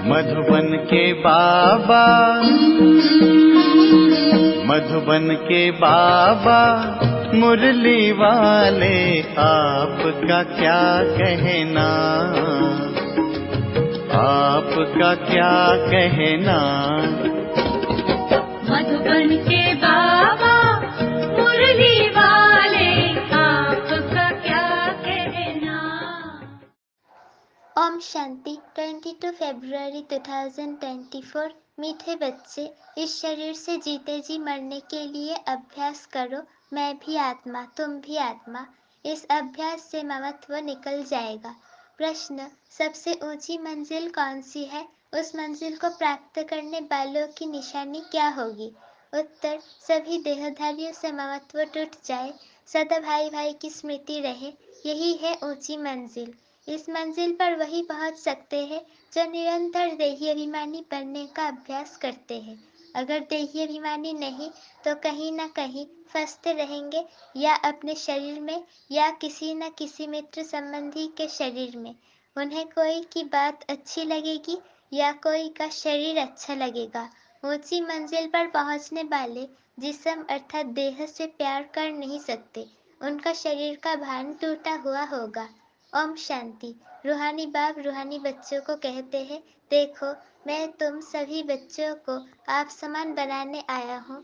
मधुबन के बाबा, मधुबन के बाबा मुरली वाले, आपका क्या कहना, आपका क्या कहना। मधुबन के बाबा मुरली वाले, आपका क्या कहना। ओम शांति। 22 फरवरी 2024। मीठे बच्चे, इस शरीर से जीते जी मरने के लिए अभ्यास करो। मैं भी आत्मा, तुम भी आत्मा। इस अभ्यास से ममत्व निकल जाएगा। प्रश्न, सबसे ऊंची मंजिल कौन सी है? उस मंजिल को प्राप्त करने वालों की निशानी क्या होगी? उत्तर, सभी देहधारियों से ममत्व टूट जाए, सदा भाई भाई की स्मृति रहे, यही है ऊंची मंजिल। इस मंजिल पर वही पहुंच सकते हैं जो निरंतर देही अभिमानी बनने का अभ्यास करते हैं। अगर देही अभिमानी नहीं तो कहीं न कहीं फंसते रहेंगे, या अपने शरीर में या किसी न किसी मित्र संबंधी के शरीर में। उन्हें कोई की बात अच्छी लगेगी या कोई का शरीर अच्छा लगेगा। ऊंची मंजिल पर पहुंचने वाले जिस्म अर्थात देह से प्यार कर नहीं सकते। उनका शरीर का भान टूटा हुआ होगा। ओम शांति। रूहानी बाप रूहानी बच्चों को कहते हैं, देखो मैं तुम सभी बच्चों को आप समान बनाने आया हूँ।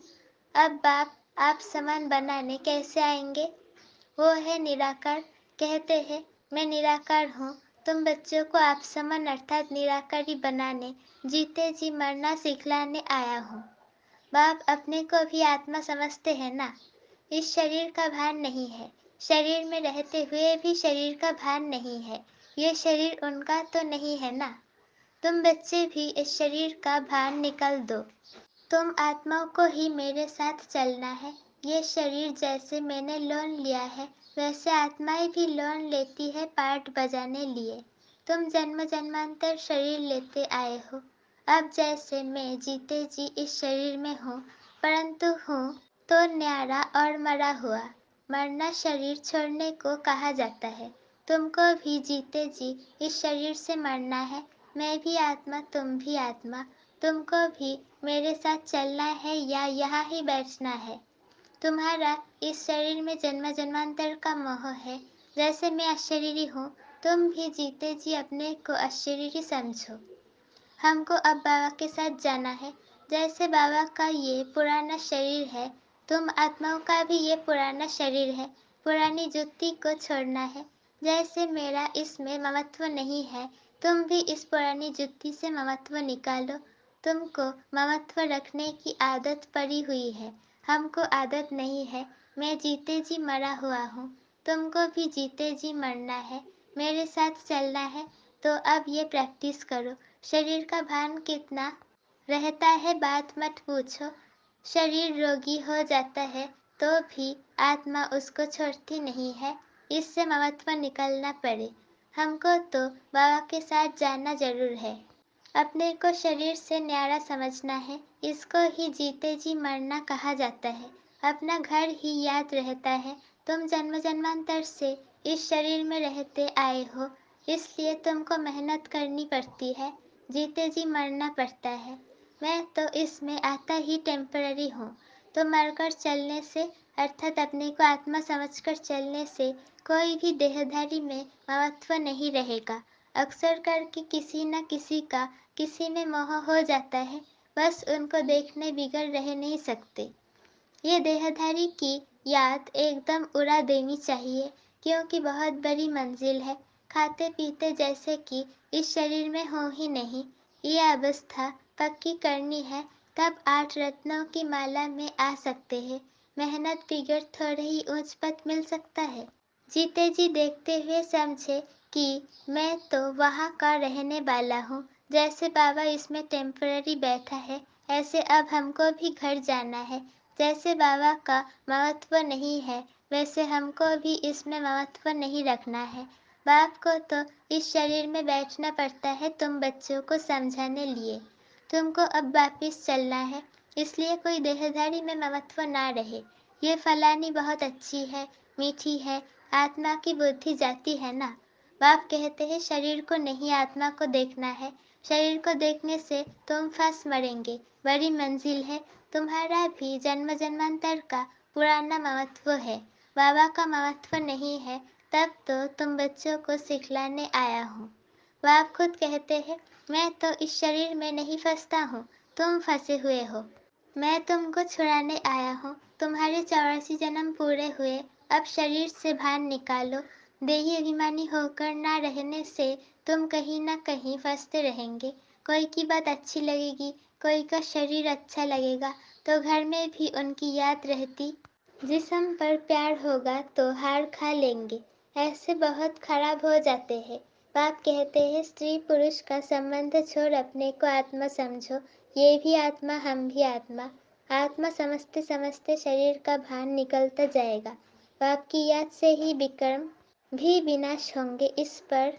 अब बाप आप समान बनाने कैसे आएंगे? वो है निराकार। कहते हैं, मैं निराकार हूँ। तुम बच्चों को आप समान अर्थात निराकारी बनाने, जीते जी मरना सिखलाने आया हूँ। बाप अपने को भी आत्मा समझते हैं ना? इस शरीर का भान नहीं है। शरीर में रहते हुए भी शरीर का भान नहीं है। ये शरीर उनका तो नहीं है ना? तुम बच्चे भी इस शरीर का भान निकाल दो। तुम आत्माओं को ही मेरे साथ चलना है। ये शरीर जैसे मैंने लोन लिया है, वैसे आत्माएं भी लोन लेती है पार्ट बजाने लिए। तुम जन्म जन्मांतर शरीर लेते आए हो। अब जैसे मैं जीते जी इस शरीर में हूँ, परंतु हूँ तो न्यारा और मरा हुआ। मरना शरीर छोड़ने को कहा जाता है। तुमको भी जीते जी इस शरीर से मरना है। मैं भी आत्मा, तुम भी आत्मा। तुमको भी मेरे साथ चलना है या यहाँ ही बैठना है। तुम्हारा इस शरीर में जन्म जन्मांतर का मोह है। जैसे मैं अशरीरी हूँ, तुम भी जीते जी अपने को अशरीरी समझो। हमको अब बाबा के साथ जाना है। जैसे बाबा का ये पुराना शरीर है, तुम आत्माओं का भी ये पुराना शरीर है। पुरानी जुत्ती को छोड़ना है। जैसे मेरा इसमें ममत्व नहीं है, तुम भी इस पुरानी जुत्ती से ममत्व निकालो। तुमको ममत्व रखने की आदत पड़ी हुई है, हमको आदत नहीं है। मैं जीते जी मरा हुआ हूँ, तुमको भी जीते जी मरना है, मेरे साथ चलना है। तो अब ये प्रैक्टिस करो। शरीर का भान कितना रहता है बात मत पूछो। शरीर रोगी हो जाता है तो भी आत्मा उसको छोड़ती नहीं है। इससे ममत्व निकलना पड़े। हमको तो बाबा के साथ जाना जरूर है। अपने को शरीर से न्यारा समझना है। इसको ही जीते जी मरना कहा जाता है। अपना घर ही याद रहता है। तुम जन्म जन्मांतर से इस शरीर में रहते आए हो, इसलिए तुमको मेहनत करनी पड़ती है, जीते जी मरना पड़ता है। मैं तो इसमें आता ही टेम्पररी हूँ। तो मरकर चलने से अर्थात अपने को आत्मा समझकर चलने से कोई भी देहधारी में ममत्व नहीं रहेगा। अक्सर करके किसी न किसी का किसी में मोह हो जाता है, बस उनको देखने बिगड़ रह नहीं सकते। ये देहधारी की याद एकदम उड़ा देनी चाहिए, क्योंकि बहुत बड़ी मंजिल है। खाते पीते जैसे कि इस शरीर में हो ही नहीं। ये अवस्था पक्की करनी है, तब 8 रत्नों की माला में आ सकते हैं। मेहनत बिगड़ थोड़े ही ऊंच पद मिल सकता है। जीते जी देखते हुए समझे कि मैं तो वहाँ का रहने वाला हूँ। जैसे बाबा इसमें टेम्पररी बैठा है, ऐसे अब हमको भी घर जाना है। जैसे बाबा का महत्व नहीं है, वैसे हमको भी इसमें महत्व नहीं रखना है। बाप को तो इस शरीर में बैठना पड़ता है तुम बच्चों को समझाने लिए। तुमको अब वापिस चलना है, इसलिए कोई देहधारी में ममत्व ना रहे। ये फलानी बहुत अच्छी है, मीठी है, आत्मा की बुद्धि जाती है ना। बाप कहते हैं शरीर को नहीं आत्मा को देखना है। शरीर को देखने से तुम फंस मरेंगे। बड़ी मंजिल है। तुम्हारा भी जन्म जन्मांतर का पुराना ममत्व है। बाबा का ममत्व नहीं है, तब तो तुम बच्चों को सिखलाने आया हूँ। बाप खुद कहते हैं मैं तो इस शरीर में नहीं फंसता हूँ, तुम फंसे हुए हो। मैं तुमको छुड़ाने आया हूँ। तुम्हारे 84 जन्म पूरे हुए, अब शरीर से भान निकालो। देही अभिमानी होकर ना रहने से तुम कहीं ना कहीं फंसते रहेंगे। कोई की बात अच्छी लगेगी, कोई का शरीर अच्छा लगेगा, तो घर में भी उनकी याद रहती। जिस्म पर प्यार होगा तो हार खा लेंगे। ऐसे बहुत खराब हो जाते हैं। बाप कहते हैं स्त्री पुरुष का संबंध छोड़ अपने को आत्मा समझो। ये भी आत्मा, हम भी आत्मा। आत्मा समझते समझते शरीर का भान निकलता जाएगा। बाप की याद से ही विक्रम भी विनाश होंगे। इस पर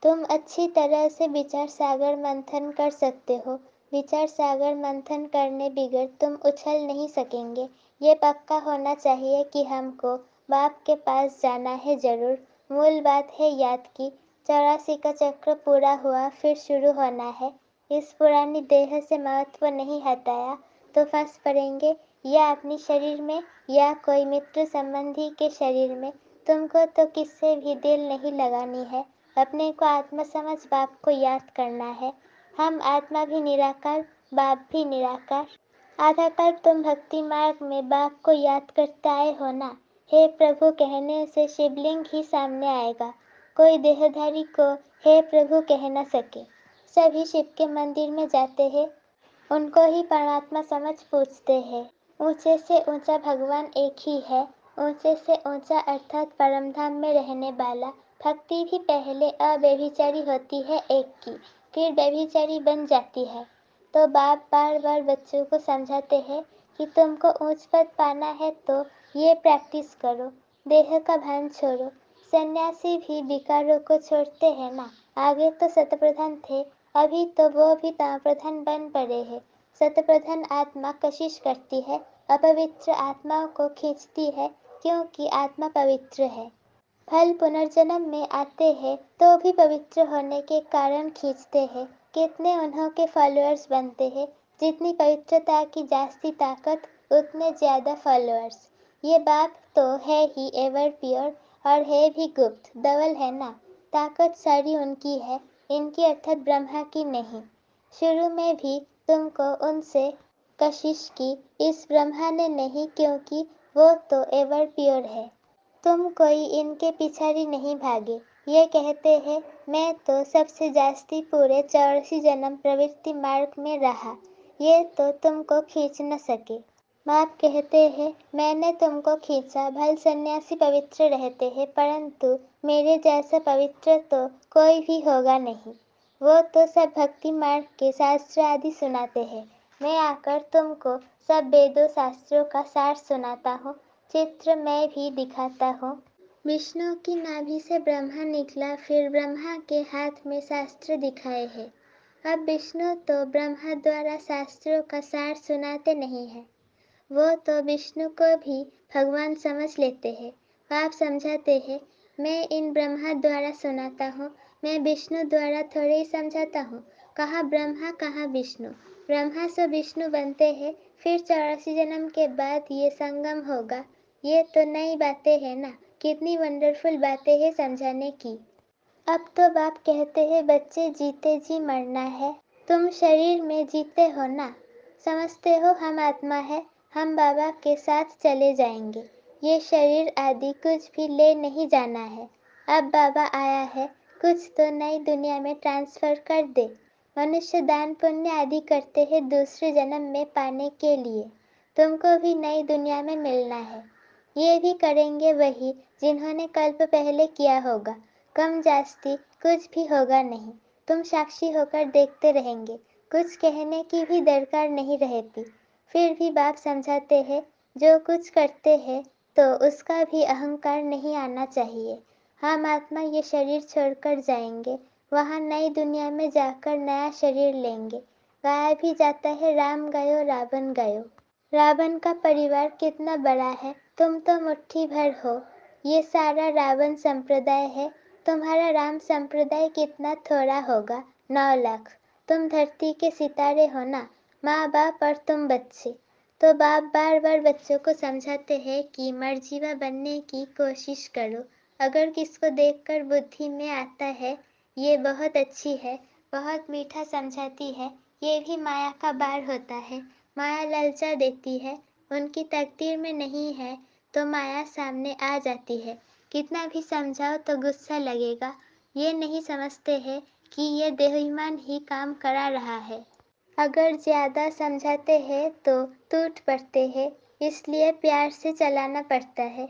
तुम अच्छी तरह से विचार सागर मंथन कर सकते हो। विचार सागर मंथन करने बिगड़ तुम उछल नहीं सकेंगे। ये पक्का होना चाहिए कि हमको बाप के पास जाना है जरूर। मूल बात है याद की। 84 का चक्र पूरा हुआ, फिर शुरू होना है। इस पुरानी देह से महत्व नहीं हटाया तो फंस पड़ेंगे, या अपनी शरीर में या कोई मित्र संबंधी के शरीर में। तुमको तो किससे भी दिल नहीं लगानी है। अपने को आत्मा समझ बाप को याद करना है। हम आत्मा भी निराकार, बाप भी निराकार। आधा कल्प तुम भक्ति मार्ग में बाप को याद करते आए हो ना। हे प्रभु कहने से शिवलिंग ही सामने आएगा। कोई देहधारी को हे प्रभु कह न सके। सभी शिव के मंदिर में जाते हैं, उनको ही परमात्मा समझ पूछते हैं। ऊंचे से ऊंचा भगवान एक ही है। ऊंचे से ऊंचा अर्थात परमधाम में रहने वाला। भक्ति भी पहले अव्यभिचारी होती है एक की, फिर व्यभिचारी बन जाती है। तो बाप बार बार बच्चों को समझाते हैं कि तुमको ऊंच पद पाना है तो ये प्रैक्टिस करो। देह का भान छोड़ो। सन्यासी भी विकारों को छोड़ते हैं ना। आगे तो शतप्रधान थे, अभी तो वो भी ताम्रप्रधान बन पड़े हैं। शतप्रधान आत्मा कशिश करती है, अपवित्र आत्माओं को खींचती है, क्योंकि आत्मा पवित्र है। फल पुनर्जन्म में आते हैं तो भी पवित्र होने के कारण खींचते हैं। कितने उन्हों के फॉलोअर्स बनते हैं। जितनी पवित्रता की जास्ती ताकत, उतने ज्यादा फॉलोअर्स। ये बाप तो है ही एवर प्योर और है भी गुप्त, डबल है ना। ताकत सारी उनकी है, इनकी अर्थात ब्रह्मा की नहीं। शुरू में भी तुमको उनसे कशिश की, इस ब्रह्मा ने नहीं, क्योंकि वो तो एवर प्योर है। तुम कोई इनके पिछाड़ी नहीं भागे। ये कहते हैं मैं तो सबसे जास्ती पूरे 84 जन्म प्रवृत्ति मार्ग में रहा, ये तो तुमको खींच न सके। बाप कहते हैं मैंने तुमको खींचा। भल सन्यासी पवित्र रहते हैं, परंतु मेरे जैसा पवित्र तो कोई भी होगा नहीं। वो तो सब भक्ति मार्ग के शास्त्र आदि सुनाते हैं। मैं आकर तुमको सब वेदों शास्त्रों का सार सुनाता हूँ। चित्र मैं भी दिखाता हूँ। विष्णु की नाभि से ब्रह्मा निकला, फिर ब्रह्मा के हाथ में शास्त्र दिखाए हैं। अब विष्णु तो ब्रह्मा द्वारा शास्त्रों का सार सुनाते नहीं है, वो तो विष्णु को भी भगवान समझ लेते हैं। आप समझाते हैं मैं इन ब्रह्मा द्वारा सुनाता हूँ, मैं विष्णु द्वारा थोड़े ही समझाता हूँ। कहाँ ब्रह्मा कहाँ विष्णु। ब्रह्मा से विष्णु बनते हैं, फिर 84 जन्म के बाद ये संगम होगा। ये तो नई बातें हैं ना, कितनी वंडरफुल बातें हैं समझाने की। अब तो बाप कहते हैं बच्चे जीते जी मरना है। तुम शरीर में जीते हो ना, समझते हो हम आत्मा है, हम बाबा के साथ चले जाएंगे। ये शरीर आदि कुछ भी ले नहीं जाना है। अब बाबा आया है, कुछ तो नई दुनिया में ट्रांसफर कर दे। मनुष्य दान पुण्य आदि करते हैं दूसरे जन्म में पाने के लिए। तुमको भी नई दुनिया में मिलना है। ये भी करेंगे वही जिन्होंने कल्प पहले किया होगा। कम जास्ती कुछ भी होगा नहीं। तुम साक्षी होकर देखते रहेंगे, कुछ कहने की भी दरकार नहीं रहती। फिर भी बाप समझाते हैं जो कुछ करते हैं तो उसका भी अहंकार नहीं आना चाहिए। हम आत्मा ये शरीर छोड़कर जाएंगे, वहाँ नई दुनिया में जाकर नया शरीर लेंगे। गाया भी जाता है राम गयो रावण गयो। रावण का परिवार कितना बड़ा है, तुम तो मुट्ठी भर हो। ये सारा रावण संप्रदाय है, तुम्हारा राम संप्रदाय कितना थोड़ा होगा, 9 लाख। तुम धरती के सितारे हो ना, माँ बाप और तुम बच्चे। तो बाप बार बार बच्चों को समझाते हैं कि मर्जीवा बनने की कोशिश करो। अगर किसको देखकर बुद्धि में आता है ये बहुत अच्छी है, बहुत मीठा समझाती है, ये भी माया का बार होता है। माया ललचा देती है, उनकी तकदीर में नहीं है तो माया सामने आ जाती है। कितना भी समझाओ तो गुस्सा लगेगा। ये नहीं समझते हैं कि ये देहाभिमान ही काम करा रहा है। अगर ज्यादा समझाते हैं तो टूट पड़ते हैं, इसलिए प्यार से चलाना पड़ता है।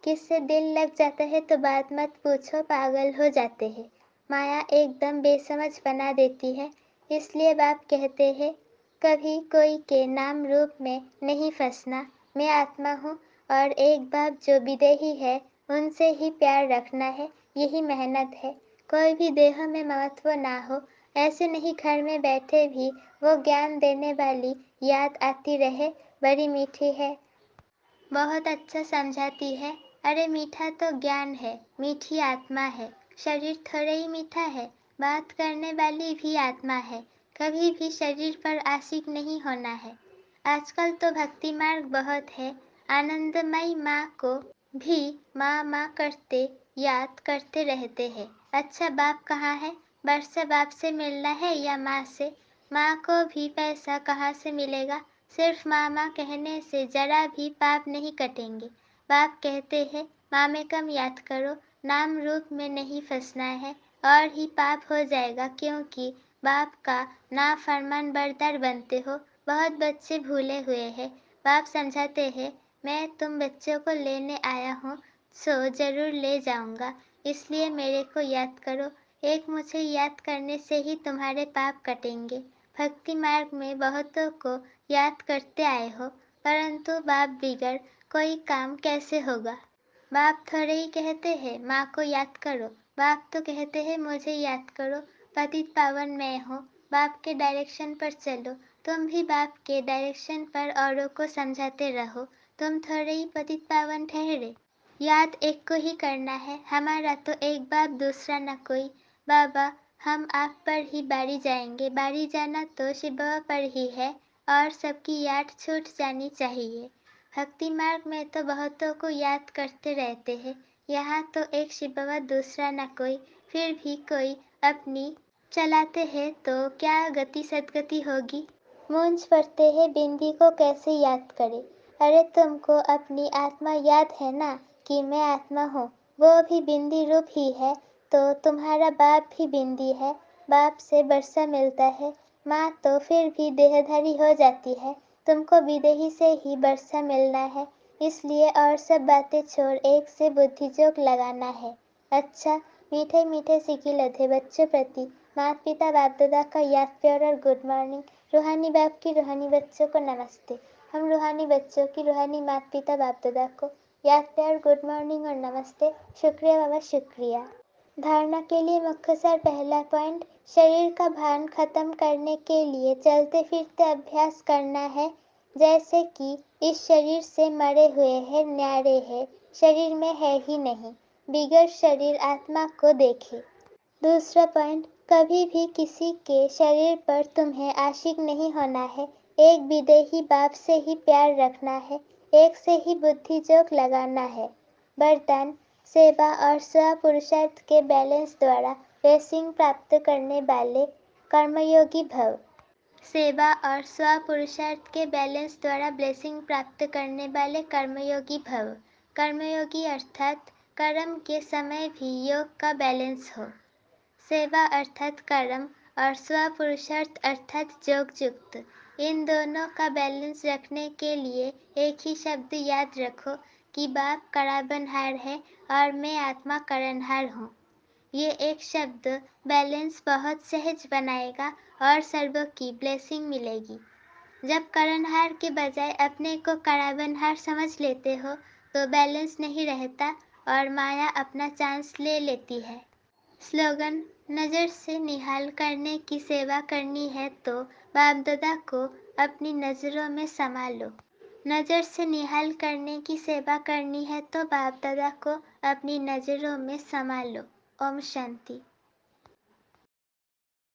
किससे दिल लग जाता है तो बात मत पूछो, पागल हो जाते हैं। माया एकदम बेसमझ बना देती है, इसलिए बाप कहते हैं कभी कोई के नाम रूप में नहीं फंसना। मैं आत्मा हूँ और एक बाप जो विदेही है उनसे ही प्यार रखना है, यही मेहनत है। कोई भी देह में महत्व ना हो, ऐसे नहीं घर में बैठे भी वो ज्ञान देने वाली याद आती रहे, बड़ी मीठी है, बहुत अच्छा समझाती है। अरे मीठा तो ज्ञान है, मीठी आत्मा है। शरीर थोड़ा ही मीठा है, बात करने वाली भी आत्मा है। कभी भी शरीर पर आशिक नहीं होना है। आजकल तो भक्ति मार्ग बहुत है, आनंदमयी माँ को भी माँ माँ करते याद करते रहते हैं। अच्छा बाप कहाँ है? वर्षा बाप से मिलना है या माँ से? माँ को भी पैसा कहाँ से मिलेगा? सिर्फ माँ माँ कहने से जरा भी पाप नहीं कटेंगे। बाप कहते हैं माँ में कम याद करो, नाम रूप में नहीं फंसना है और ही पाप हो जाएगा, क्योंकि बाप का नाफरमान बरदार बनते हो। बहुत बच्चे भूले हुए हैं। बाप समझाते हैं मैं तुम बच्चों को लेने आया हूँ, सो जरूर ले जाऊंगा, इसलिए मेरे को याद करो। एक मुझे याद करने से ही तुम्हारे पाप कटेंगे। भक्ति मार्ग में बहुतों को याद करते आए हो, परंतु बाप बिगड़ कोई काम कैसे होगा? बाप थोड़े ही कहते हैं माँ को याद करो, बाप तो कहते हैं मुझे याद करो, पतित पावन मैं हूँ। बाप के डायरेक्शन पर चलो, तुम भी बाप के डायरेक्शन पर औरों को समझाते रहो। तुम थोड़े ही पतित पावन ठहरे। याद एक को ही करना है, हमारा तो एक बाप दूसरा न कोई। बाबा हम आप पर ही बारी जाएंगे, बारी जाना तो शिव बाबा पर ही है और सबकी याद छूट जानी चाहिए। भक्ति मार्ग में तो बहुतों को याद करते रहते हैं, यहाँ तो एक शिव बाबा दूसरा न कोई, फिर भी कोई अपनी चलाते हैं तो क्या गति सदगति होगी। मूंछ पड़ते हैं बिंदी को कैसे याद करे। अरे तुमको अपनी आत्मा याद है ना कि मैं आत्मा हूँ, वो भी बिंदी रूप ही है, तो तुम्हारा बाप भी बिंदी है। बाप से वर्षा मिलता है, माँ तो फिर भी देहधारी हो जाती है, तुमको विदेही से ही वर्षा मिलना है, इसलिए और सब बातें छोड़ एक से बुद्धि जोग लगाना है। अच्छा मीठे मीठे सिकी लधे बच्चों प्रति माता पिता बाप दादा का याद प्यार और गुड मॉर्निंग। रूहानी बाप की रूहानी बच्चों को नमस्ते। हम रूहानी बच्चों की रूहानी माता पिता बाप दादा को याद प्यार गुड मॉर्निंग और नमस्ते। शुक्रिया बाबा शुक्रिया। धारणा के लिए मुख्तसर पहला पॉइंट, शरीर का भान खत्म करने के लिए चलते फिरते अभ्यास करना है, जैसे कि इस शरीर से मरे हुए हैं, न्यारे है, शरीर में है ही नहीं, बिगड़ शरीर आत्मा को देखे। दूसरा पॉइंट, कभी भी किसी के शरीर पर तुम्हें आशिक नहीं होना है, एक विदेही बाप से ही प्यार रखना है, एक से ही बुद्धि जोक लगाना है। वरदान, सेवा और स्व पुरुषार्थ के बैलेंस द्वारा ब्लेसिंग प्राप्त करने वाले कर्मयोगी भव। सेवा और स्व पुरुषार्थ के बैलेंस द्वारा ब्लेसिंग प्राप्त करने वाले कर्मयोगी भव। कर्मयोगी अर्थात कर्म के समय भी योग का बैलेंस हो। सेवा अर्थात कर्म और स्व पुरुषार्थ अर्थात योगयुक्त, इन दोनों का बैलेंस रखने के लिए एक ही शब्द याद रखो कि बाप कराबनहार है और मैं आत्मा करणहार हूँ। ये एक शब्द बैलेंस बहुत सहज बनाएगा और सर्वों की ब्लेसिंग मिलेगी। जब करणहार के बजाय अपने को कराबनहार समझ लेते हो तो बैलेंस नहीं रहता और माया अपना चांस ले लेती है। स्लोगन, नज़र से निहाल करने की सेवा करनी है तो बाप दादा को अपनी नज़रों में समा लो। नज़र से निहाल करने की सेवा करनी है तो बाप दादा को अपनी नज़रों में समा लो। ओम शांति।